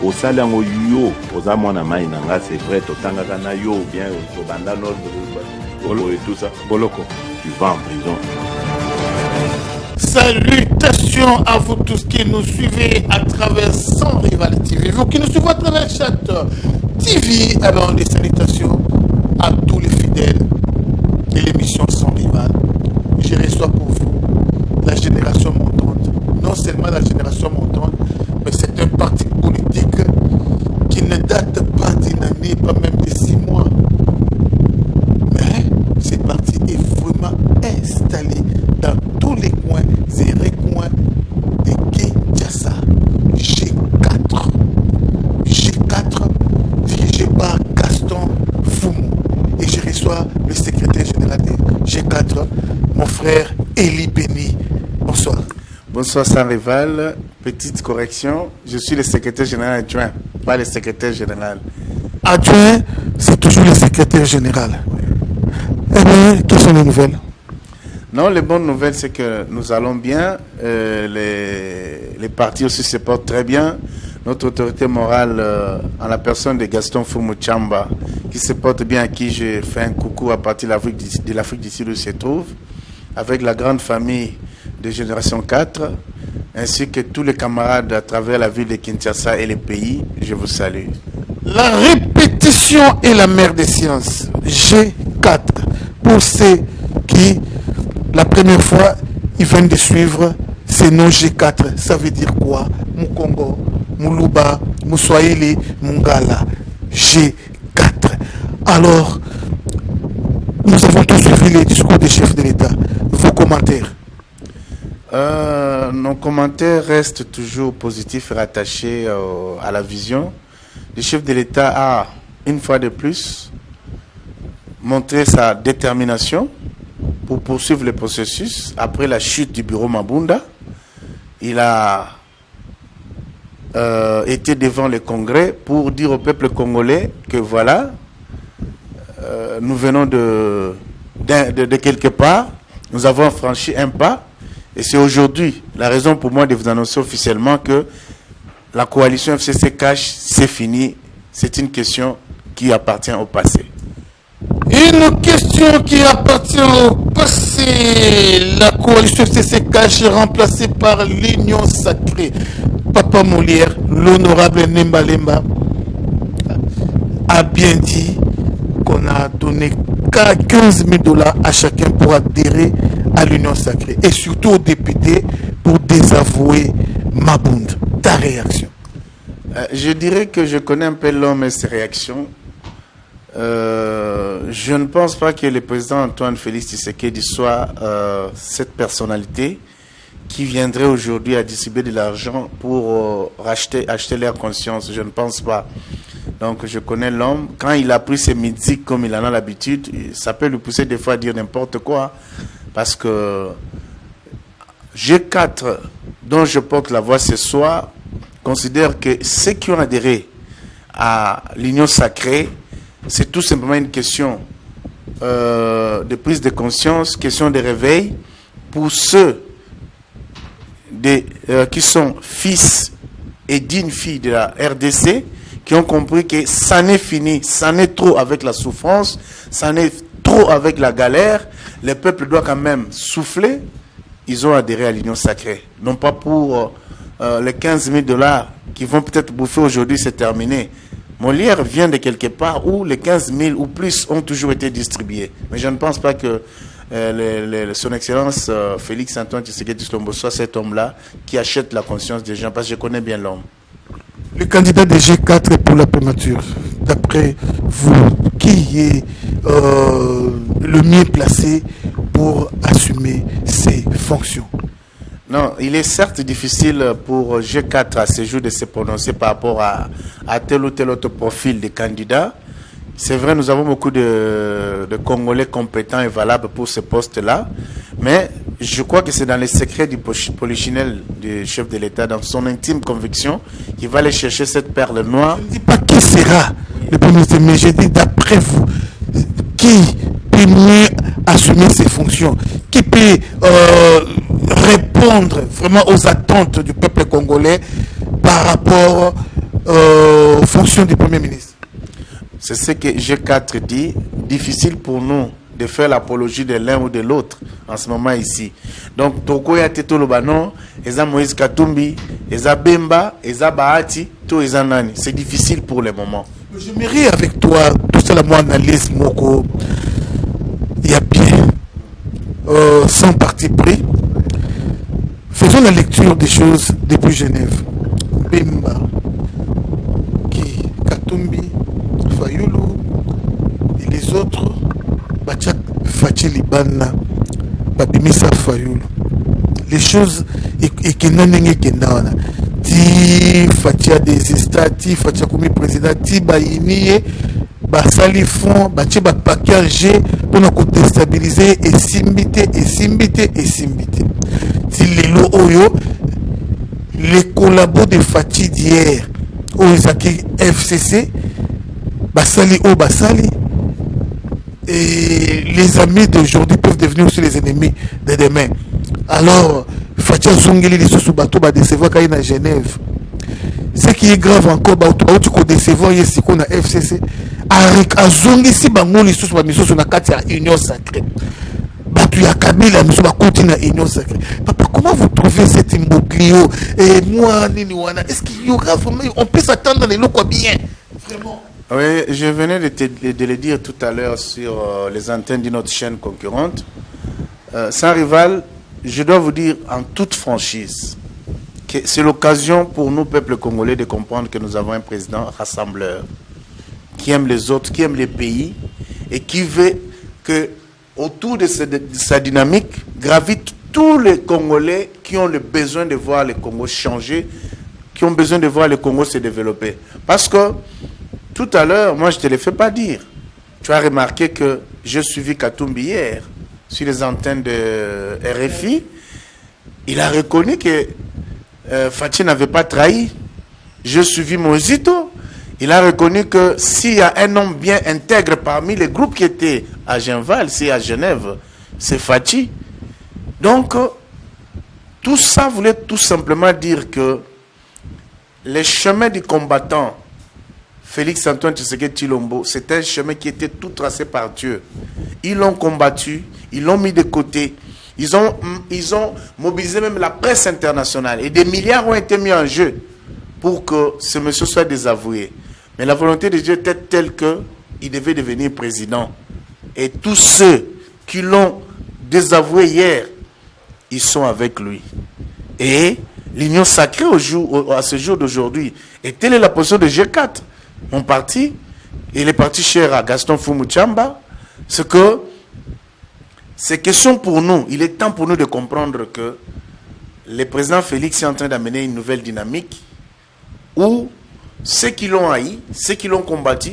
osalango yo oza mwana mai nanga c'est vrai totangaka na yo bien tobanda no et tout ça boloko tu vas en prison. Salutations à vous tous qui nous suivez à travers Sans Rival TV. Vous qui nous suivez à travers Chat TV, alors des salutations à tous les fidèles de l'émission Sans Rival. Je reçois pour vous la génération montante. Non seulement la génération montante, mais c'est un parti politique qui ne date pas d'une année, pas même de 6 mois. Mais ce parti est vraiment installé dans tous les coins et recoins de Kinshasa. G4. G4, dirigé par Gaston Fumu. Et je reçois le secrétaire général de G4, mon frère Eli Beni. Bonsoir. Bonsoir Sans Rival. Petite correction, je suis le secrétaire général adjoint, pas le secrétaire général. Adjoint, c'est toujours le secrétaire général. Eh bien, quelles sont les nouvelles? Non, les bonnes nouvelles, c'est que nous allons bien. Les partis aussi se portent très bien. Notre autorité morale, en la personne de Gaston Fumu Chamba, qui se porte bien, à qui je fais un coucou à partir de l'Afrique du Sud où il se trouve, avec la grande famille de Génération 4, ainsi que tous les camarades à travers la ville de Kinshasa et les pays, je vous salue. La répétition est la mère des sciences. G4. Pour ceux qui, la première fois, ils viennent de suivre ces noms G4. Ça veut dire quoi? Mukongo, Muluba, Muswahili, Mungala. G4. Alors, nous avons tous suivi les discours des chefs de l'État. Vos commentaires? Nos commentaires restent toujours positifs et rattachés à la vision. Le chef de l'État a, une fois de plus, montré sa détermination pour poursuivre le processus. Après la chute du bureau Mabunda, il a été devant le Congrès pour dire au peuple congolais que voilà, nous venons de quelque part, nous avons franchi un pas. Et c'est aujourd'hui la raison pour moi de vous annoncer officiellement que la coalition FCC Cash, c'est fini. C'est une question qui appartient au passé. Une question qui appartient au passé. La coalition FCC Cash est remplacée par l'Union Sacrée. Papa Molière, l'honorable Nemba Lemba, a bien dit qu'on a donné 15 000 $ à chacun pour adhérer à l'Union Sacrée et surtout aux députés pour désavouer Mabunda. Ta réaction? Je dirais que je connais un peu l'homme et ses réactions. Je ne pense pas que le président Antoine Félix Tshisekedi soit cette personnalité qui viendrait aujourd'hui à distribuer de l'argent pour acheter leur conscience. Je ne pense pas. Donc je connais l'homme. Quand il a pris ses midi comme il en a l'habitude, ça peut lui pousser des fois à dire n'importe quoi. Parce que G4, dont je porte la voix ce soir, considère que ceux qui ont adhéré à l'Union Sacrée, c'est tout simplement une question de prise de conscience, question de réveil pour ceux qui sont fils et dignes filles de la RDC, qui ont compris que ça n'est fini, ça n'est trop avec la souffrance, ça n'est trop avec la galère. Le peuple doit quand même souffler. Ils ont adhéré à l'Union Sacrée. Non pas pour les 15 000 $ qui vont peut-être bouffer aujourd'hui, c'est terminé. Molière vient de quelque part où les 15 000 ou plus ont toujours été distribués. Mais je ne pense pas que son Excellence Félix Antoine Tshisekedi Tshilombo soit cet homme-là qui achète la conscience des gens, parce que je connais bien l'homme. Le candidat de G4 est pour la primature. D'après vous, qui est le mieux placé pour assumer ses fonctions? Non, il est certes difficile pour G4 à ce jour de se prononcer par rapport à tel ou tel autre profil de candidat. C'est vrai, nous avons beaucoup de Congolais compétents et valables pour ce poste-là, mais je crois que c'est dans les secrets du polichinelle du chef de l'État, dans son intime conviction, qu'il va aller chercher cette perle noire. Je ne dis pas qui sera le premier ministre, mais je dis d'après vous, qui peut mieux assumer ses fonctions, qui peut répondre vraiment aux attentes du peuple congolais par rapport fonction du Premier ministre. C'est ce que G4 dit. Difficile pour nous de faire l'apologie de l'un ou de l'autre en ce moment ici. Donc, Tokoya Teto Lobano, Eza Moïse Katumbi, Eza Bemba, Eza Bahati, tout Eza Nani. C'est difficile pour le moment. J'aimerais avec toi, tout ça, la moi analyse, Moko, il y a bien, sans parti pris, faisons la lecture des choses depuis Genève. Bemba, Katumbi, Fayoulou, et les autres, Bachak Fachi Libana, Babimisa Fayoulou. Les choses, et qui n'en est que non. Ti Fatia des États, ti Fatia comme président, ti Baïnie, Basali fond, Bachi Bapakiage pour nous déstabiliser et simbiter. Ti Lelo Oyo, les collabos de Fatia d'hier, Oizaki FCC, Basali O Basali, et les amis d'aujourd'hui peuvent devenir aussi les ennemis de demain. Alors, Fatia Zongeli, les sous-bateaux, va décevoir quand il est à Genève. Ce qui est grave encore, tu peux décevoir ici qu'on a FCC. A Zongi, si bango les sous-bateaux, mais sur la carte, il y a union sacrée. Tu as Kabila, mais sur la continent union sacrée. Papa, comment vous trouvez cet imbroglio? Et moi, Niniwana, est-ce qu'il y aura vraiment, on peut s'attendre dans les locaux bien? Vraiment. Oui, je venais de le dire tout à l'heure sur les antennes d'une autre chaîne concurrente. Sans rival, je dois vous dire en toute franchise que c'est l'occasion pour nous, peuple congolais, de comprendre que nous avons un président rassembleur qui aime les autres, qui aime les pays et qui veut que autour de sa dynamique gravitent tous les Congolais qui ont le besoin de voir le Congo changer, qui ont besoin de voir le Congo se développer. Parce que tout à l'heure, moi je ne te le fais pas dire. Tu as remarqué que j'ai suivi Katumbi hier sur les antennes de RFI. Il a reconnu que Fachi n'avait pas trahi. J'ai suivi Mozito. Il a reconnu que s'il y a un homme bien intègre parmi les groupes qui étaient à Genval, c'est à Genève, c'est Fachi. Donc, tout ça voulait tout simplement dire que les chemins du combattant Félix-Antoine Tshisekedi Tshilombo, c'est un chemin qui était tout tracé par Dieu. Ils l'ont combattu, ils l'ont mis de côté, ils ont mobilisé même la presse internationale et des milliards ont été mis en jeu pour que ce monsieur soit désavoué. Mais la volonté de Dieu était telle qu'il devait devenir président. Et tous ceux qui l'ont désavoué hier, ils sont avec lui. Et l'union sacrée à ce jour d'aujourd'hui, et telle est la position de G4, mon parti, et les partis chers à Gaston Fumutchamba, c'est que c'est question pour nous, il est temps pour nous de comprendre que le président Félix est en train d'amener une nouvelle dynamique où ceux qui l'ont haï, ceux qui l'ont combattu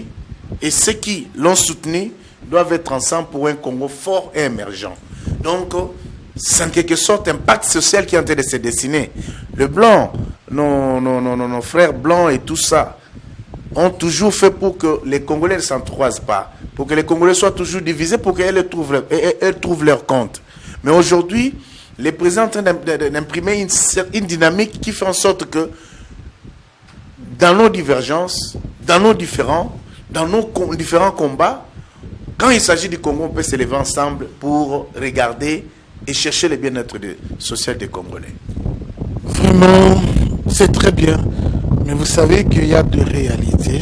et ceux qui l'ont soutenu doivent être ensemble pour un Congo fort et émergent. Donc, c'est en quelque sorte un pacte social qui est en train de se dessiner. Le blanc, nos frères blancs et tout ça, ont toujours fait pour que les Congolais ne s'entroisent pas, pour que les Congolais soient toujours divisés, pour qu'elles trouvent leur compte. Mais aujourd'hui, les présidents sont en train d'imprimer une dynamique qui fait en sorte que dans nos divergences, dans nos différents combats, quand il s'agit du Congo, on peut se lever ensemble pour regarder et chercher le bien-être social des Congolais. Vraiment, c'est très bien. Mais vous savez qu'il y a des réalités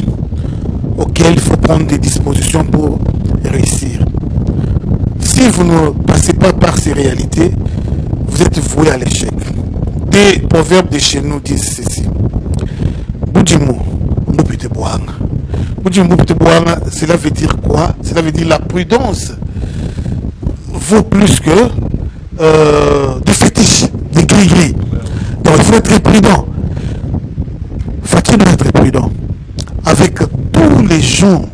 auxquelles il faut prendre des dispositions pour réussir. Si vous ne passez pas par ces réalités, vous êtes voué à l'échec. Des proverbes de chez nous disent ceci. Boudjimou, Moupite Boanga. Boudjimou, Moupite Boanga, cela veut dire quoi? Cela veut dire la prudence vaut plus que des fétiches, des gris-gris. Donc il faut être très prudent. Faut-il être prudent avec tous les gens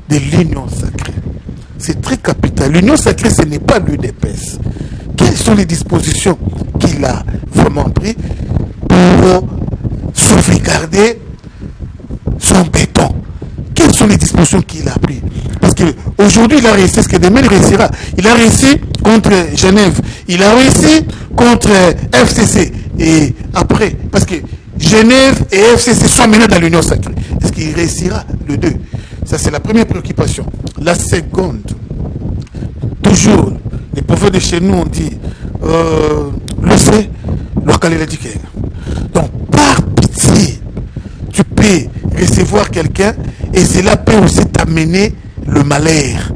de l'union sacrée? C'est très capital. L'union sacrée, ce n'est pas l'UDPS. Quelles sont les dispositions qu'il a vraiment prises pour sauvegarder son béton? Quelles sont les dispositions qu'il a prises? Parce qu'aujourd'hui, il a réussi ce que demain il réussira. Il a réussi contre Genève. Il a réussi contre FCC. Et après, parce que Genève et FCC soient menés dans l'union sacrée. Est-ce qu'il réussira le 2? Ça, c'est la première préoccupation. La seconde, toujours, les prophètes de chez nous ont dit, le fait, local l'a dit. Donc, par pitié, tu peux recevoir quelqu'un et cela peut aussi t'amener le malheur.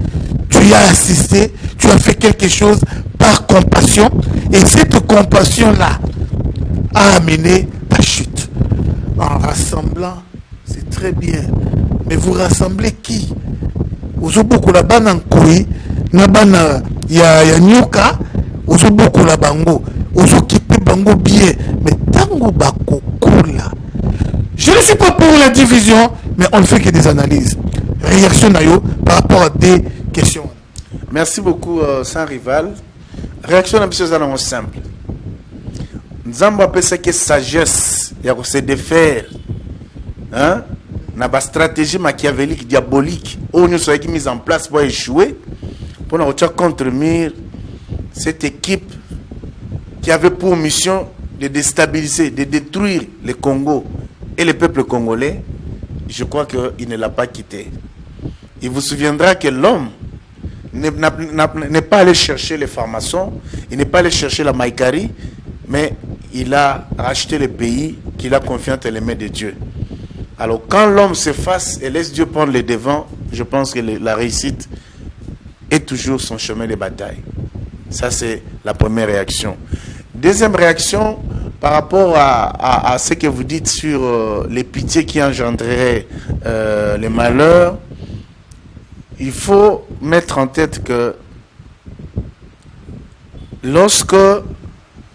Tu y as assisté, tu as fait quelque chose par compassion et cette compassion-là a amené ta chute. En rassemblant, c'est très bien. Mais vous rassemblez qui? Vous avez beaucoup la banane en koi, nabana ya nyoka, vous avez beaucoup la bango, vous occupez bango bien, mais tango bako kula. Je ne suis pas pour la division, mais on ne fait que des analyses. Réaction nayo par rapport à des questions. Merci beaucoup, sans rival. Réaction à M. simple. Nous avons appelé ça que sagesse, il y a se défaire. Hein? Na ba stratégie machiavélique, diabolique, où nous sommes mis en place pour échouer, pour nous contre-mire cette équipe qui avait pour mission de déstabiliser, de détruire le Congo et le peuple congolais. Je crois qu'il ne l'a pas quitté. Il vous souviendra que l'homme n'est pas allé chercher les francs-maçons, il n'est pas allé chercher la maïkari, mais il a racheté le pays qu'il a confié entre les mains de Dieu. Alors quand l'homme s'efface et laisse Dieu prendre les devants, je pense que la réussite est toujours son chemin de bataille. Ça, c'est la première réaction. Deuxième réaction, par rapport à ce que vous dites sur les pitiés qui engendreraient les malheurs, il faut mettre en tête que lorsque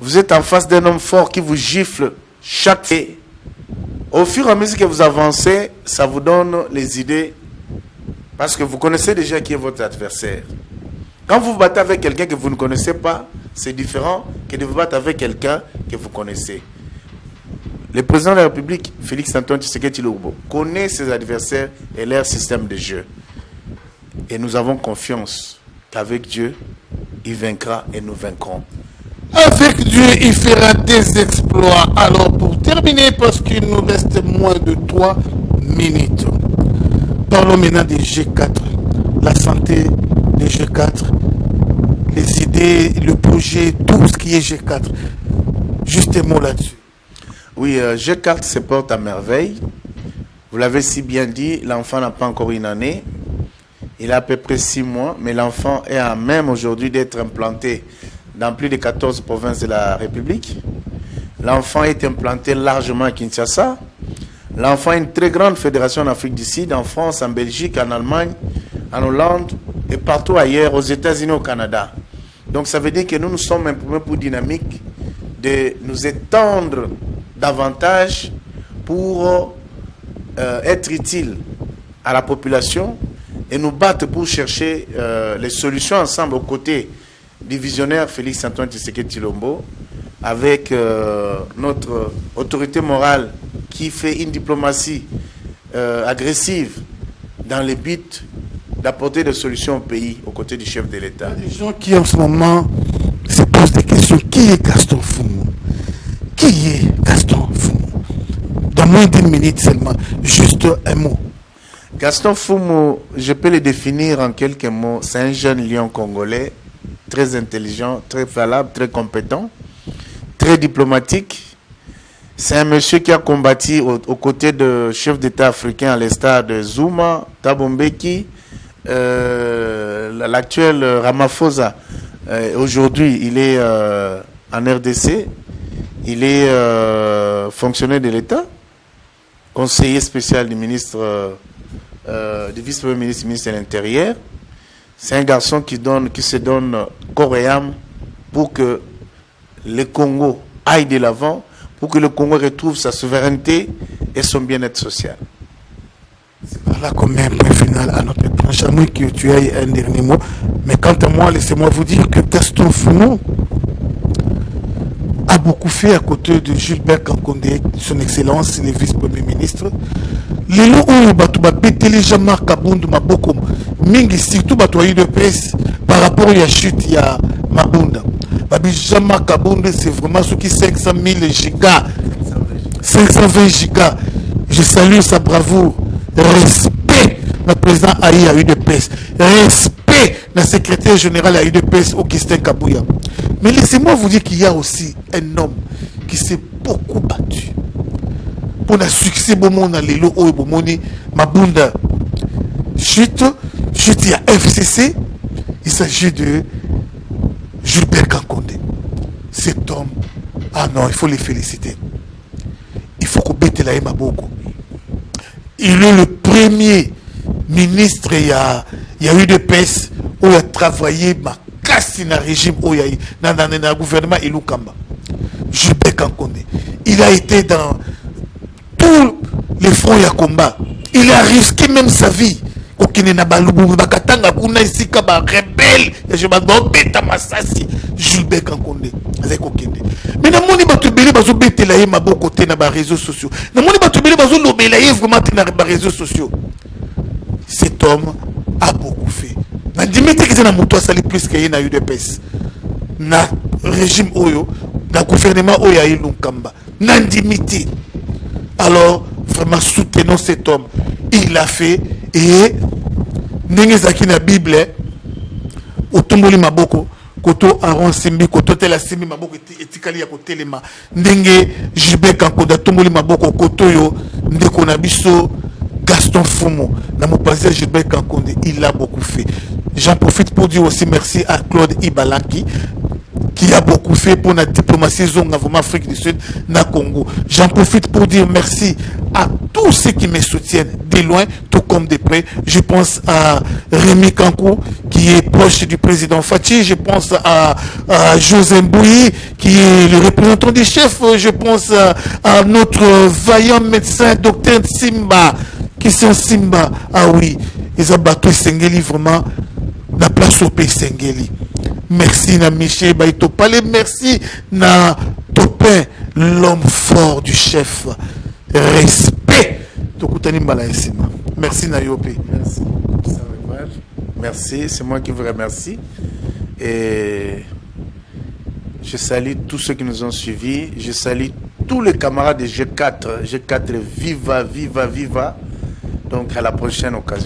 vous êtes en face d'un homme fort qui vous gifle chaque fois, au fur et à mesure que vous avancez, ça vous donne les idées parce que vous connaissez déjà qui est votre adversaire. Quand vous vous battez avec quelqu'un que vous ne connaissez pas, c'est différent que de vous battre avec quelqu'un que vous connaissez. Le président de la République, Félix-Antoine Tshisekedi Tshilombo, connaît ses adversaires et leur système de jeu. Et nous avons confiance qu'avec Dieu, il vaincra et nous vaincrons. Avec Dieu, il fera des exploits. Alors, pour terminer, parce qu'il nous reste moins de 3 minutes, parlons maintenant des G4. La santé des G4, les idées, le projet, tout ce qui est G4. Juste un mot là-dessus. Oui, G4 se porte à merveille. Vous l'avez si bien dit, l'enfant n'a pas encore une année. Il a à peu près 6 mois, mais l'enfant est à même aujourd'hui d'être implanté dans plus de 14 provinces de la République. L'enfant est implanté largement à Kinshasa. L'enfant a une très grande fédération en Afrique du Sud, en France, en Belgique, en Allemagne, en Hollande et partout ailleurs, aux États-Unis, au Canada. Donc ça veut dire que nous sommes un peu plus dynamiques de nous étendre davantage pour être utiles à la population et nous battre pour chercher les solutions ensemble aux côtés du visionnaire Félix-Antoine Tshisekedi Tshilombo, avec notre autorité morale qui fait une diplomatie agressive dans le but d'apporter des solutions au pays aux côtés du chef de l'État. Il y a des gens qui en ce moment se posent des questions. Qui est Gaston Fumu? Qui est Gaston Fumu? Dans moins d'1 minute seulement, juste un mot. Gaston Fumu, je peux le définir en quelques mots. C'est un jeune lion congolais, très intelligent, très valable, très compétent, très diplomatique. C'est un monsieur qui a combattu aux côtés de chefs d'État africains à l'instar de Zuma, Thabo Mbeki, l'actuel Ramaphosa. Aujourd'hui, il est en RDC. Il est fonctionnaire de l'État, conseiller spécial du ministre, du vice-premier ministre, ministre de l'Intérieur. C'est un garçon qui se donne corps et âme pour que le Congo aille de l'avant, pour que le Congo retrouve sa souveraineté et son bien-être social. C'est par là qu'on met un point final à notre planche. À moins que tu aies un dernier mot. Mais quant à moi, laissez-moi vous dire que Gaston Fumu a beaucoup fait à côté de Gilbert Kankondé, son excellence, le vice-premier ministre. Les lots où les gens marquent à Bundu Maboko, Mingi, surtout batoyer de presse par rapport à la chute à Mabunda. Jean-Marc Kabunde, c'est vraiment ce qui 500 000 gigas. 520 gigas. Je salue sa bravoure. Respect, le président Aïe à UDPS. Respect, le secrétaire général à UDPS, Augustin Kabouya. Mais laissez-moi vous dire qu'il y a aussi un homme qui s'est beaucoup battu pour le succès de mon Lelo Oebomoni Mabunda. Chute, il y a FCC. Il s'agit de Gilbert Kankonde. Cet homme, ah non, il faut les féliciter. Il faut qu'on bête la Maboko. Il est le premier ministre, il y a eu de PES où il a travaillé ma casse dans le régime, dans le gouvernement Ilukamba. Gilbert Kankonde. Il a été dans tous les fronts et combat. Il a risqué même sa vie. Gilbert Kankonde. Mais dans mon ébatubélé, bazo betelaye ma beau côté dans les réseaux sociaux. Dans mon ébatubélé, bazo lobelaye vraiment dans les réseaux sociaux. Cet homme a beaucoup fait. Dans Dimitri qui est dans mon toit, ça plus qu'il y a dans UDPS. Dans le régime Oyo, dans le gouvernement Oyo à Ilunkamba. Dans Dimitri. Alors, vraiment soutenons cet homme. Il l'a fait et Nengezaki na Bible, Otomboli Maboko. Koto Aaron Simbi, Koto Tela Simbi Maboko etikali ya kotelema ndenge Gilbert Kankonde tomboli Maboko Koto yo ndeko na biso Gaston Fumo na mopanzi Gilbert Kankonde, il a beaucoup fait. J'en profite pour dire aussi merci à Claude Ibalaki qui a beaucoup fait pour la diplomatie zonga vraiment Afrique du Sud na Congo. J'en profite pour dire merci à tous ceux qui me soutiennent de loin tout comme de près. Je pense à Rémi Kankou qui est proche du président Fachi. Je pense à José Mbouyi qui est le représentant du chef. Je pense à notre vaillant médecin docteur Simba qui sont Simba. Ah oui, ils ont battu Sengeli vraiment la place au pays Sengeli. Merci na Michel Baito Palais, merci na Topin, l'homme fort du chef. Respect. Merci na Yopi. Merci. Merci, c'est moi qui vous remercie. Et je salue tous ceux qui nous ont suivis. Je salue tous les camarades de G4. G4, viva, viva, viva. Donc à la prochaine occasion.